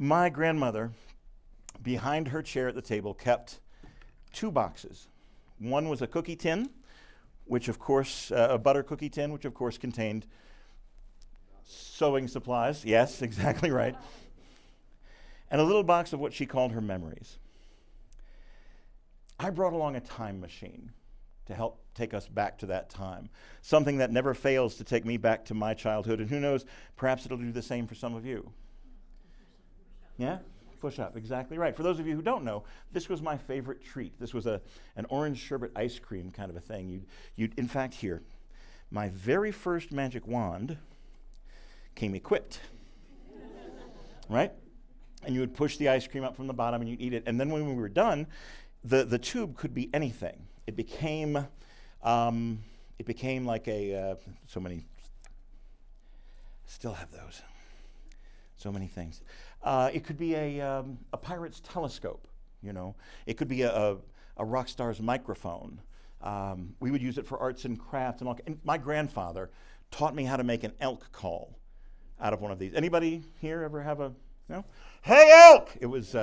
My grandmother, behind her chair at the table, kept 2 boxes. One was a cookie tin, which of course, a butter cookie tin, which of course contained sewing supplies. Yes, exactly right. And a little box of what she called her memories. I brought along a time machine to help take us back to that time. Something that never fails to take me back to my childhood, and who knows, perhaps it'll do the same for some of you. Yeah? Push up, exactly right. For those of you who don't know, this was my favorite treat. This was an orange sherbet ice cream kind of a thing. You'd in fact, here, my very first magic wand came equipped, right? And you would push the ice cream up from the bottom and you'd eat it. And then when we were done, the tube could be anything. It became like a, so many, still have those. So many things. It could be a pirate's telescope, you know. It could be a rock star's microphone. We would use it for arts and crafts and all. And my grandfather taught me how to make an elk call out of one of these. Anybody here ever have a, no? Hey, elk! It was,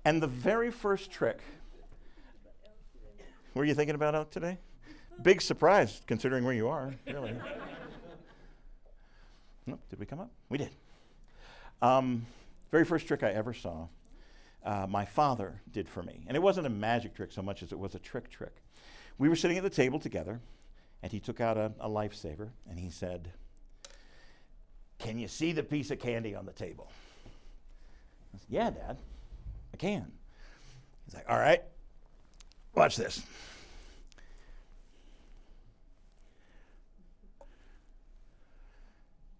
and the very first trick, were you thinking about elk today? Big surprise, considering where you are, really. Nope, did we come up? We did. Very first trick I ever saw, my father did for me. And it wasn't a magic trick so much as it was a trick. We were sitting at the table together, and he took out a lifesaver, and he said, "Can you see the piece of candy on the table?" I said, "Yeah, Dad, I can." He's like, "All right, watch this."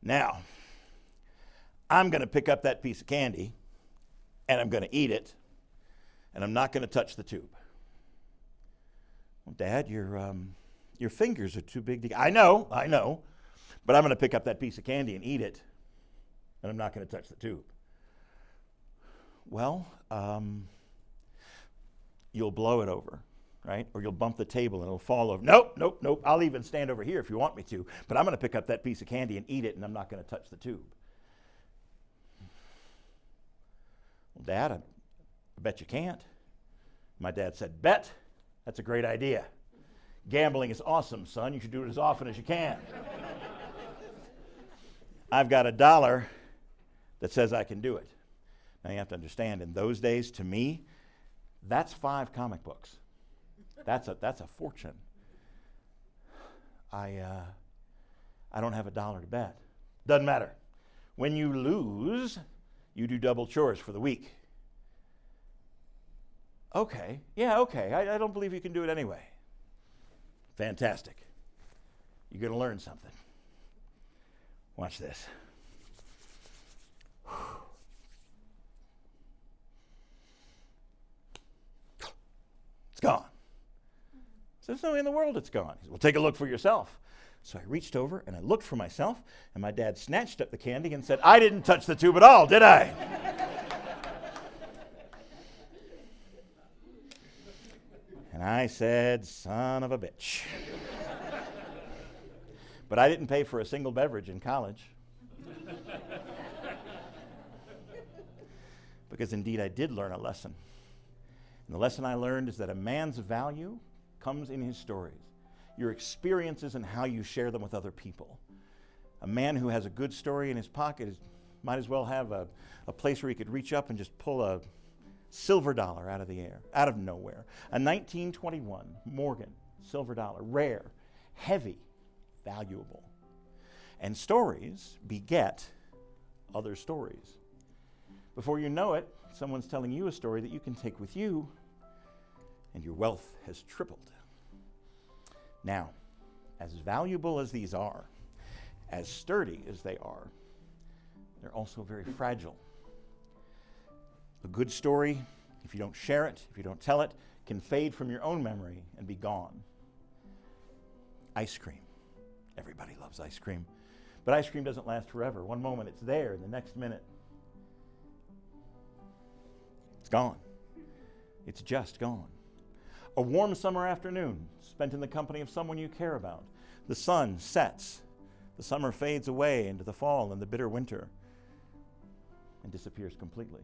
Now, I'm going to pick up that piece of candy, and I'm going to eat it, and I'm not going to touch the tube. "Well, Dad, your fingers are too big to..." I know, but I'm going to pick up that piece of candy and eat it, and I'm not going to touch the tube." "Well, you'll blow it over, right? Or you'll bump the table and it'll fall over." Nope. I'll even stand over here if you want me to, but I'm going to pick up that piece of candy and eat it, and I'm not going to touch the tube. "Well, Dad, I bet you can't." My dad said, "Bet? That's a great idea. Gambling is awesome, son. You should do it as often as you can." I've got $1 that says I can do it. Now you have to understand, in those days, to me, that's 5 comic books. That's a fortune. I don't have $1 to bet. Doesn't matter. When you lose, you do double chores for the week. Okay. I don't believe you can do it anyway. Fantastic. You're going to learn something. Watch this. It's gone. So there's no way in the world it's gone. He said, "Well, take a look for yourself." So I reached over and I looked for myself, and my dad snatched up the candy and said, "I didn't touch the tube at all, did I?" And I said, "Son of a bitch." But I didn't pay for a single beverage in college. Because indeed I did learn a lesson. And the lesson I learned is that a man's value comes in his stories, your experiences and how you share them with other people. A man who has a good story in his pocket might as well have a place where he could reach up and just pull a silver dollar out of the air, out of nowhere. A 1921 Morgan silver dollar, rare, heavy, valuable. And stories beget other stories. Before you know it, someone's telling you a story that you can take with you, and your wealth has tripled. Now, as valuable as these are, as sturdy as they are, they're also very fragile. A good story, if you don't share it, if you don't tell it, can fade from your own memory and be gone. Ice cream. Everybody loves ice cream. But ice cream doesn't last forever. One moment it's there, and the next minute it's gone. It's just gone. A warm summer afternoon spent in the company of someone you care about. The sun sets, The summer fades away into the fall and the bitter winter and disappears completely.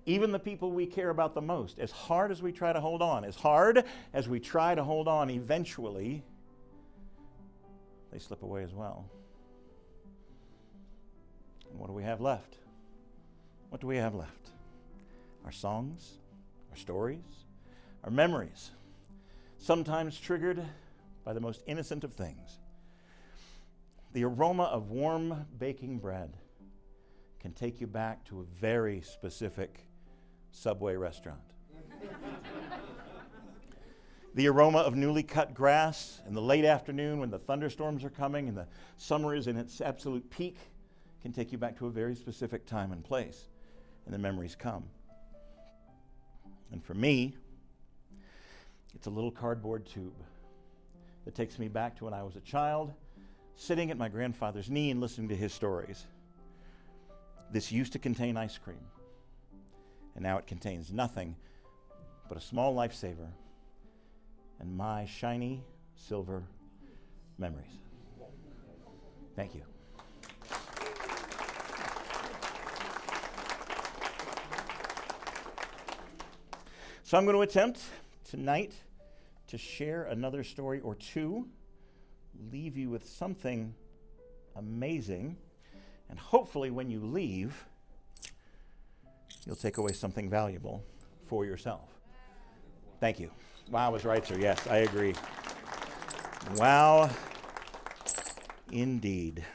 Even the people we care about the most, as hard as we try to hold on, eventually they slip away as well. And what do we have left? What do we have left? Our songs, our stories, our memories, sometimes triggered by the most innocent of things. The aroma of warm baking bread can take you back to a very specific Subway restaurant. The aroma of newly cut grass in the late afternoon when the thunderstorms are coming and the summer is in its absolute peak can take you back to a very specific time and place, and the memories come. And for me, it's a little cardboard tube that takes me back to when I was a child, sitting at my grandfather's knee and listening to his stories. This used to contain ice cream, and now it contains nothing but a small lifesaver and my shiny silver memories. Thank you. So I'm going to attempt tonight to share another story or two, leave you with something amazing, and hopefully when you leave, you'll take away something valuable for yourself. Thank you. Wow, I was right, sir. Yes, I agree. Wow, indeed.